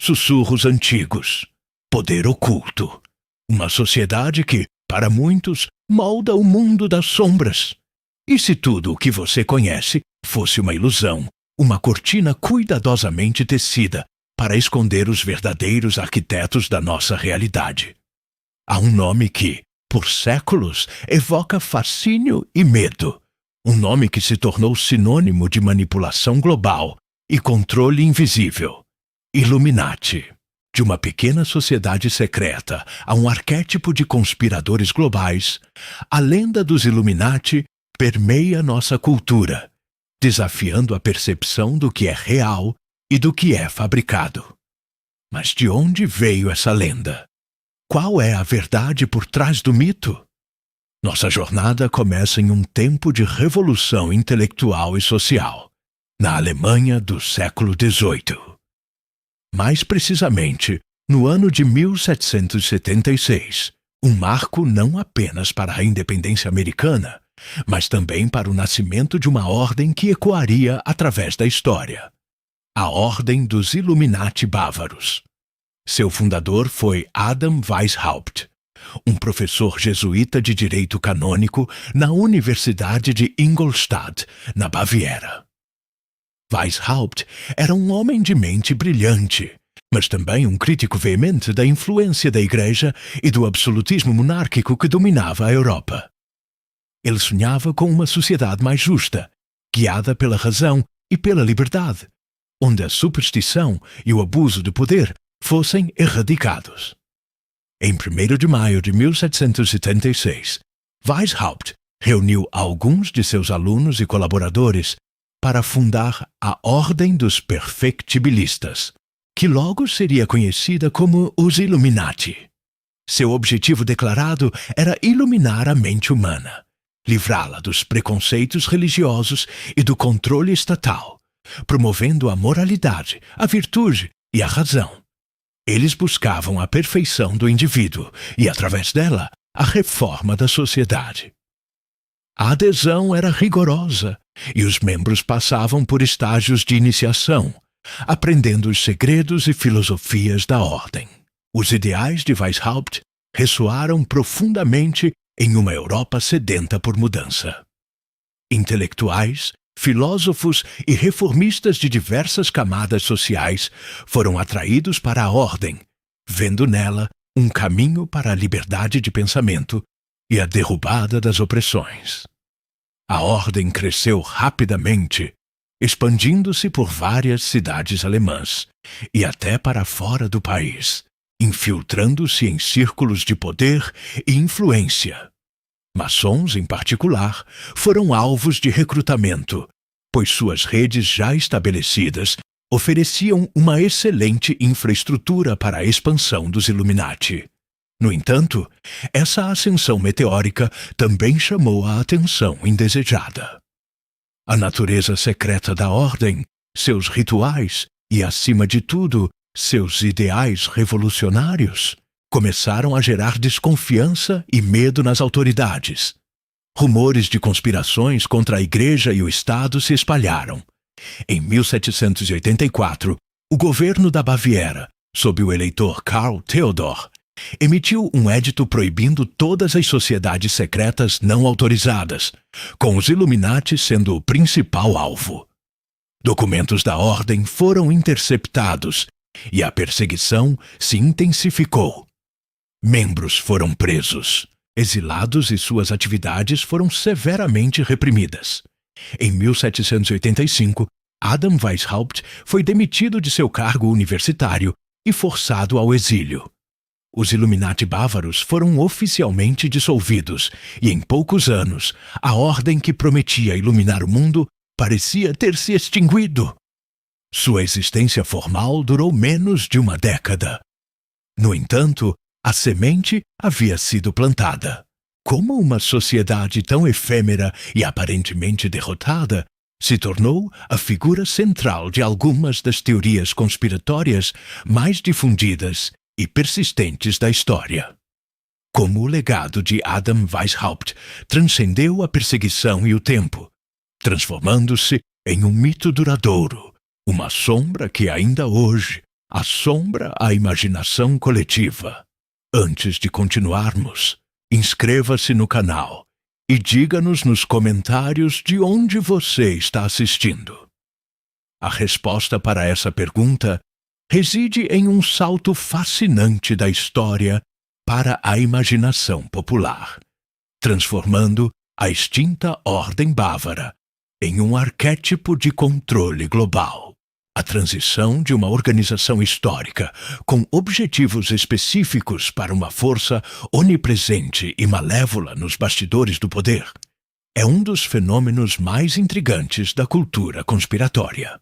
sussurros antigos, poder oculto. Uma sociedade que, para muitos, molda o mundo das sombras. E se tudo o que você conhece fosse uma ilusão, uma cortina cuidadosamente tecida para esconder os verdadeiros arquitetos da nossa realidade? Há um nome que, por séculos, evoca fascínio e medo. Um nome que se tornou sinônimo de manipulação global e controle invisível. Illuminati. De uma pequena sociedade secreta a um arquétipo de conspiradores globais, a lenda dos Illuminati permeia nossa cultura, desafiando a percepção do que é real e do que é fabricado. Mas de onde veio essa lenda? Qual é a verdade por trás do mito? Nossa jornada começa em um tempo de revolução intelectual e social, na Alemanha do século XVIII. Mais precisamente, no ano de 1776, um marco não apenas para a independência americana, mas também para o nascimento de uma ordem que ecoaria através da história. A Ordem dos Illuminati Bávaros. Seu fundador foi Adam Weishaupt, um professor jesuíta de direito canônico na Universidade de Ingolstadt, na Baviera. Weishaupt era um homem de mente brilhante, mas também um crítico veemente da influência da Igreja e do absolutismo monárquico que dominava a Europa. Ele sonhava com uma sociedade mais justa, guiada pela razão e pela liberdade, onde a superstição e o abuso de poder fossem erradicados. Em 1º de maio de 1776, Weishaupt reuniu alguns de seus alunos e colaboradores para fundar a Ordem dos Perfectibilistas, que logo seria conhecida como os Illuminati. Seu objetivo declarado era iluminar a mente humana, livrá-la dos preconceitos religiosos e do controle estatal, promovendo a moralidade, a virtude e a razão. Eles buscavam a perfeição do indivíduo e, através dela, a reforma da sociedade. A adesão era rigorosa e os membros passavam por estágios de iniciação, aprendendo os segredos e filosofias da ordem. Os ideais de Weishaupt ressoaram profundamente em uma Europa sedenta por mudança. Intelectuais, filósofos e reformistas de diversas camadas sociais foram atraídos para a ordem, vendo nela um caminho para a liberdade de pensamento e a derrubada das opressões. A ordem cresceu rapidamente, expandindo-se por várias cidades alemãs e até para fora do país, infiltrando-se em círculos de poder e influência. Maçons, em particular, foram alvos de recrutamento, pois suas redes já estabelecidas ofereciam uma excelente infraestrutura para a expansão dos Illuminati. No entanto, essa ascensão meteórica também chamou a atenção indesejada. A natureza secreta da ordem, seus rituais e, acima de tudo, seus ideais revolucionários começaram a gerar desconfiança e medo nas autoridades. Rumores de conspirações contra a Igreja e o Estado se espalharam. Em 1784, o governo da Baviera, sob o eleitor Karl Theodor, emitiu um édito proibindo todas as sociedades secretas não autorizadas, com os Illuminati sendo o principal alvo. Documentos da ordem foram interceptados e a perseguição se intensificou. Membros foram presos, exilados e suas atividades foram severamente reprimidas. Em 1785, Adam Weishaupt foi demitido de seu cargo universitário e forçado ao exílio. Os Illuminati bávaros foram oficialmente dissolvidos e, em poucos anos, a ordem que prometia iluminar o mundo parecia ter se extinguido. Sua existência formal durou menos de uma década. No entanto, a semente havia sido plantada. Como uma sociedade tão efêmera e aparentemente derrotada se tornou a figura central de algumas das teorias conspiratórias mais difundidas e persistentes da história. Como o legado de Adam Weishaupt transcendeu a perseguição e o tempo, transformando-se em um mito duradouro, uma sombra que ainda hoje assombra a imaginação coletiva. Antes de continuarmos, inscreva-se no canal e diga-nos nos comentários de onde você está assistindo. A resposta para essa pergunta reside em um salto fascinante da história para a imaginação popular, transformando a extinta Ordem Bávara em um arquétipo de controle global. A transição de uma organização histórica com objetivos específicos para uma força onipresente e malévola nos bastidores do poder é um dos fenômenos mais intrigantes da cultura conspiratória.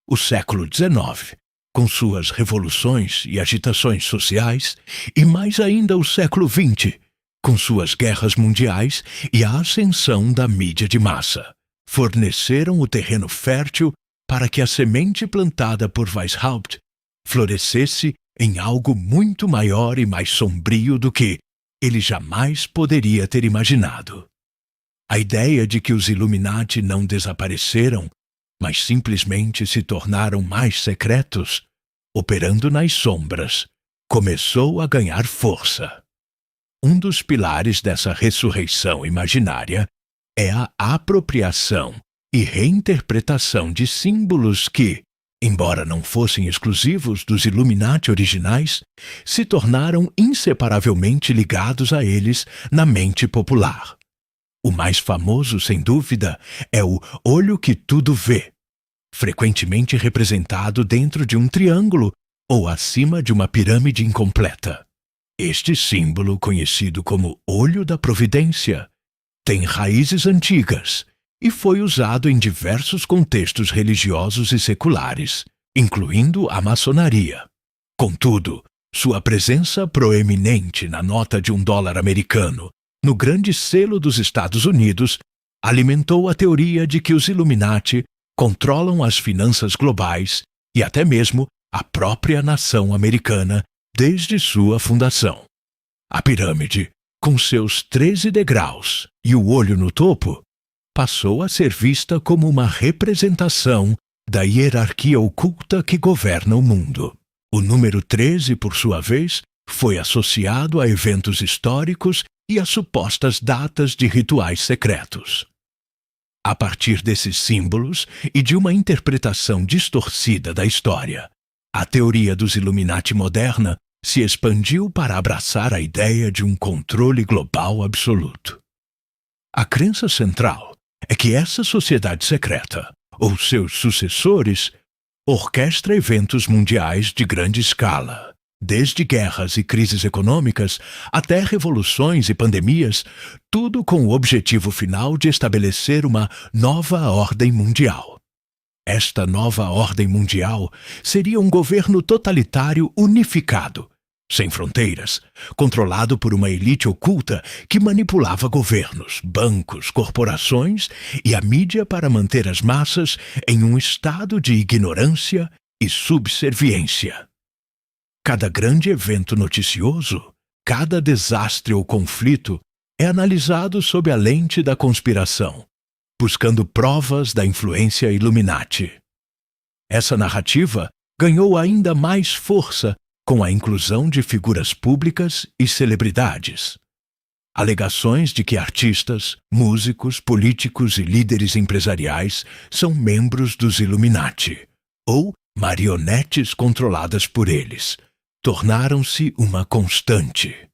O século XIX, com suas revoluções e agitações sociais, e mais ainda o século XX, com suas guerras mundiais e a ascensão da mídia de massa, forneceram o terreno fértil para que a semente plantada por Weishaupt florescesse em algo muito maior e mais sombrio do que ele jamais poderia ter imaginado. A ideia de que os Illuminati não desapareceram, mas simplesmente se tornaram mais secretos, operando nas sombras, começou a ganhar força. Um dos pilares dessa ressurreição imaginária é a apropriação e reinterpretação de símbolos que, embora não fossem exclusivos dos Illuminati originais, se tornaram inseparavelmente ligados a eles na mente popular. O mais famoso, sem dúvida, é o olho que tudo vê, frequentemente representado dentro de um triângulo ou acima de uma pirâmide incompleta. Este símbolo, conhecido como olho da providência, tem raízes antigas e foi usado em diversos contextos religiosos e seculares, incluindo a maçonaria. Contudo, sua presença proeminente na nota de $1 americano, no grande selo dos Estados Unidos, alimentou a teoria de que os Illuminati controlam as finanças globais e até mesmo a própria nação americana desde sua fundação. A pirâmide, com seus 13 degraus e o olho no topo, passou a ser vista como uma representação da hierarquia oculta que governa o mundo. O número 13, por sua vez, foi associado a eventos históricos e a supostas datas de rituais secretos. A partir desses símbolos e de uma interpretação distorcida da história, a teoria dos Illuminati moderna se expandiu para abraçar a ideia de um controle global absoluto. A crença central é que essa sociedade secreta, ou seus sucessores, orquestra eventos mundiais de grande escala, desde guerras e crises econômicas até revoluções e pandemias, tudo com o objetivo final de estabelecer uma nova ordem mundial. Esta nova ordem mundial seria um governo totalitário unificado, sem fronteiras, controlado por uma elite oculta que manipulava governos, bancos, corporações e a mídia para manter as massas em um estado de ignorância e subserviência. Cada grande evento noticioso, cada desastre ou conflito é analisado sob a lente da conspiração, buscando provas da influência Illuminati. Essa narrativa ganhou ainda mais força com a inclusão de figuras públicas e celebridades. Alegações de que artistas, músicos, políticos e líderes empresariais são membros dos Illuminati, ou marionetes controladas por eles, tornaram-se uma constante.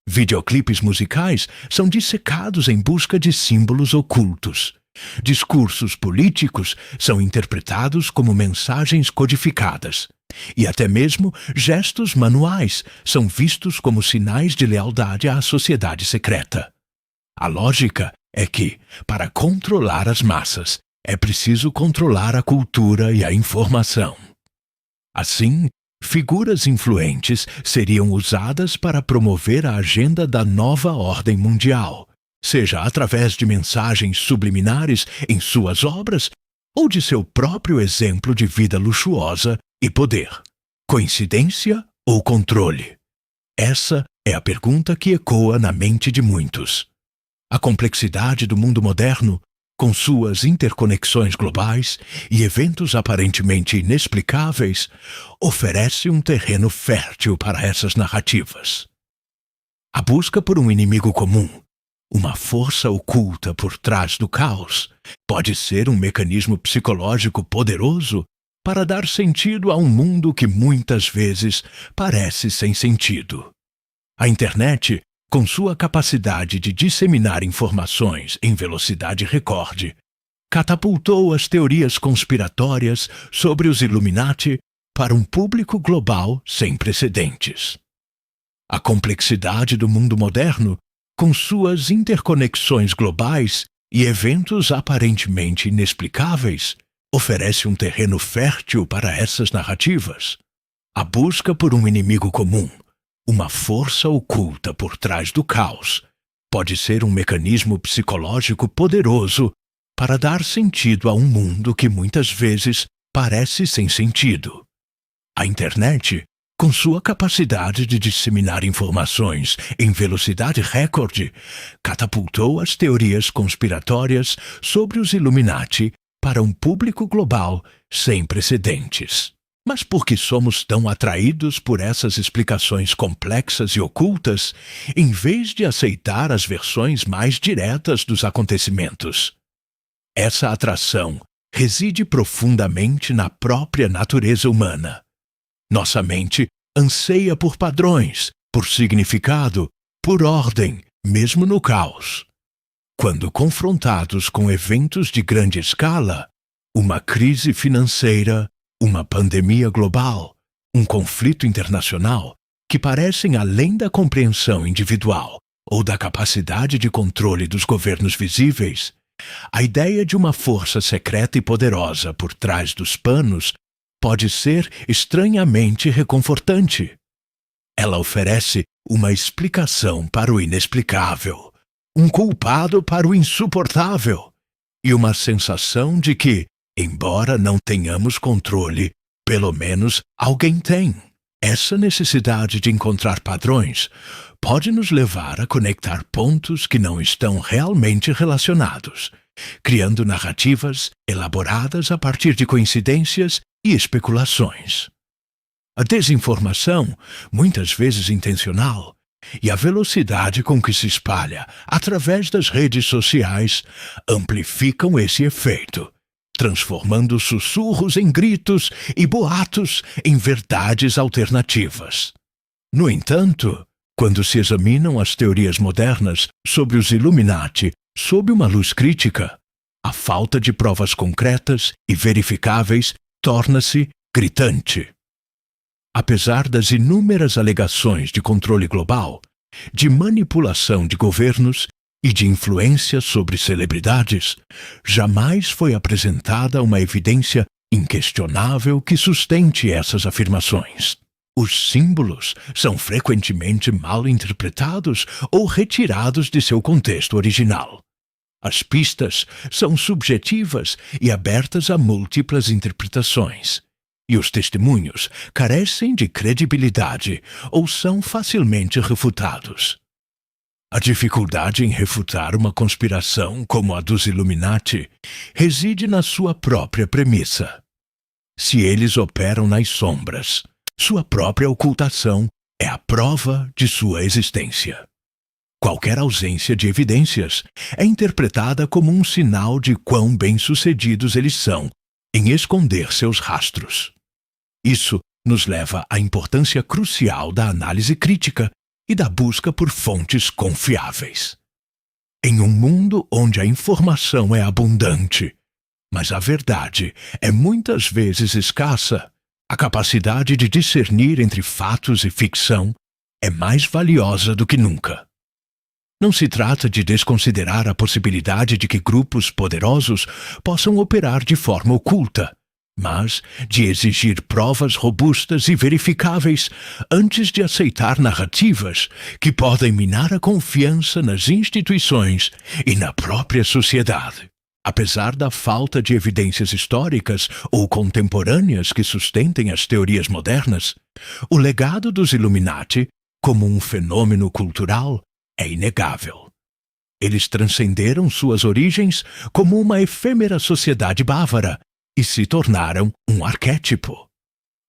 Videoclipes musicais são dissecados em busca de símbolos ocultos. Discursos políticos são interpretados como mensagens codificadas. E até mesmo gestos manuais são vistos como sinais de lealdade à sociedade secreta. A lógica é que, para controlar as massas, é preciso controlar a cultura e a informação. Assim, figuras influentes seriam usadas para promover a agenda da nova ordem mundial, seja através de mensagens subliminares em suas obras ou de seu próprio exemplo de vida luxuosa e poder. Coincidência ou controle? Essa é a pergunta que ecoa na mente de muitos. A complexidade do mundo moderno com suas interconexões globais e eventos aparentemente inexplicáveis, oferece um terreno fértil para essas narrativas. A busca por um inimigo comum, uma força oculta por trás do caos, pode ser um mecanismo psicológico poderoso para dar sentido a um mundo que muitas vezes parece sem sentido. A internet, com sua capacidade de disseminar informações em velocidade recorde, catapultou as teorias conspiratórias sobre os Illuminati para um público global sem precedentes. A complexidade do mundo moderno, com suas interconexões globais e eventos aparentemente inexplicáveis, oferece um terreno fértil para essas narrativas. A busca por um inimigo comum, uma força oculta por trás do caos, pode ser um mecanismo psicológico poderoso para dar sentido a um mundo que muitas vezes parece sem sentido. A internet, com sua capacidade de disseminar informações em velocidade recorde, catapultou as teorias conspiratórias sobre os Illuminati para um público global sem precedentes. Mas por que somos tão atraídos por essas explicações complexas e ocultas, em vez de aceitar as versões mais diretas dos acontecimentos? Essa atração reside profundamente na própria natureza humana. Nossa mente anseia por padrões, por significado, por ordem, mesmo no caos. Quando confrontados com eventos de grande escala, uma crise financeira, uma pandemia global, um conflito internacional, que parecem além da compreensão individual ou da capacidade de controle dos governos visíveis, a ideia de uma força secreta e poderosa por trás dos panos pode ser estranhamente reconfortante. Ela oferece uma explicação para o inexplicável, um culpado para o insuportável e uma sensação de que, embora não tenhamos controle, pelo menos alguém tem. Essa necessidade de encontrar padrões pode nos levar a conectar pontos que não estão realmente relacionados, criando narrativas elaboradas a partir de coincidências e especulações. A desinformação, muitas vezes intencional, e a velocidade com que se espalha através das redes sociais amplificam esse efeito, transformando sussurros em gritos e boatos em verdades alternativas. No entanto, quando se examinam as teorias modernas sobre os Illuminati sob uma luz crítica, a falta de provas concretas e verificáveis torna-se gritante. Apesar das inúmeras alegações de controle global, de manipulação de governos e de influência sobre celebridades, jamais foi apresentada uma evidência inquestionável que sustente essas afirmações. Os símbolos são frequentemente mal interpretados ou retirados de seu contexto original. As pistas são subjetivas e abertas a múltiplas interpretações, e os testemunhos carecem de credibilidade ou são facilmente refutados. A dificuldade em refutar uma conspiração como a dos Illuminati reside na sua própria premissa. Se eles operam nas sombras, sua própria ocultação é a prova de sua existência. Qualquer ausência de evidências é interpretada como um sinal de quão bem-sucedidos eles são em esconder seus rastros. Isso nos leva à importância crucial da análise crítica e da busca por fontes confiáveis. Em um mundo onde a informação é abundante, mas a verdade é muitas vezes escassa, a capacidade de discernir entre fatos e ficção é mais valiosa do que nunca. Não se trata de desconsiderar a possibilidade de que grupos poderosos possam operar de forma oculta, mas de exigir provas robustas e verificáveis antes de aceitar narrativas que podem minar a confiança nas instituições e na própria sociedade. Apesar da falta de evidências históricas ou contemporâneas que sustentem as teorias modernas, o legado dos Illuminati, como um fenômeno cultural, é inegável. Eles transcenderam suas origens como uma efêmera sociedade bávara e se tornaram um arquétipo.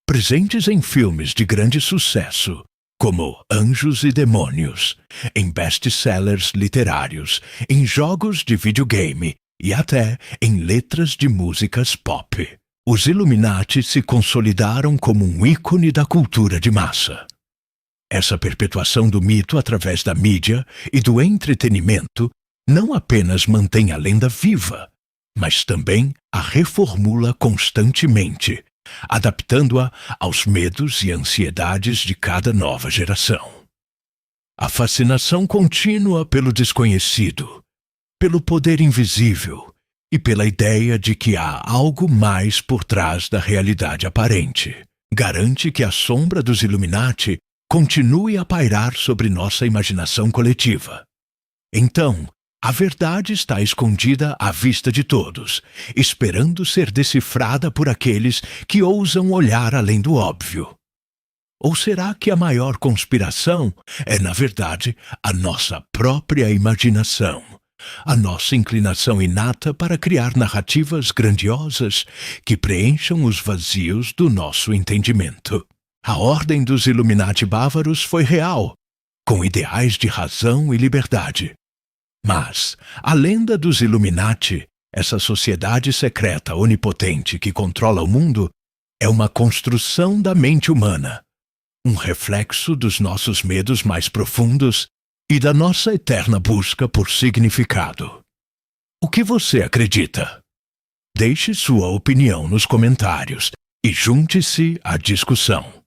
Presentes em filmes de grande sucesso, como Anjos e Demônios, em best-sellers literários, em jogos de videogame e até em letras de músicas pop. Os Illuminati se consolidaram como um ícone da cultura de massa. Essa perpetuação do mito através da mídia e do entretenimento não apenas mantém a lenda viva, mas também a reformula constantemente, adaptando-a aos medos e ansiedades de cada nova geração. A fascinação contínua pelo desconhecido, pelo poder invisível e pela ideia de que há algo mais por trás da realidade aparente garante que a sombra dos Illuminati continue a pairar sobre nossa imaginação coletiva. Então, a verdade está escondida à vista de todos, esperando ser decifrada por aqueles que ousam olhar além do óbvio. Ou será que a maior conspiração é, na verdade, a nossa própria imaginação, a nossa inclinação inata para criar narrativas grandiosas que preencham os vazios do nosso entendimento? A ordem dos Illuminati bávaros foi real, com ideais de razão e liberdade. Mas a lenda dos Illuminati, essa sociedade secreta onipotente que controla o mundo, é uma construção da mente humana, um reflexo dos nossos medos mais profundos e da nossa eterna busca por significado. O que você acredita? Deixe sua opinião nos comentários e junte-se à discussão.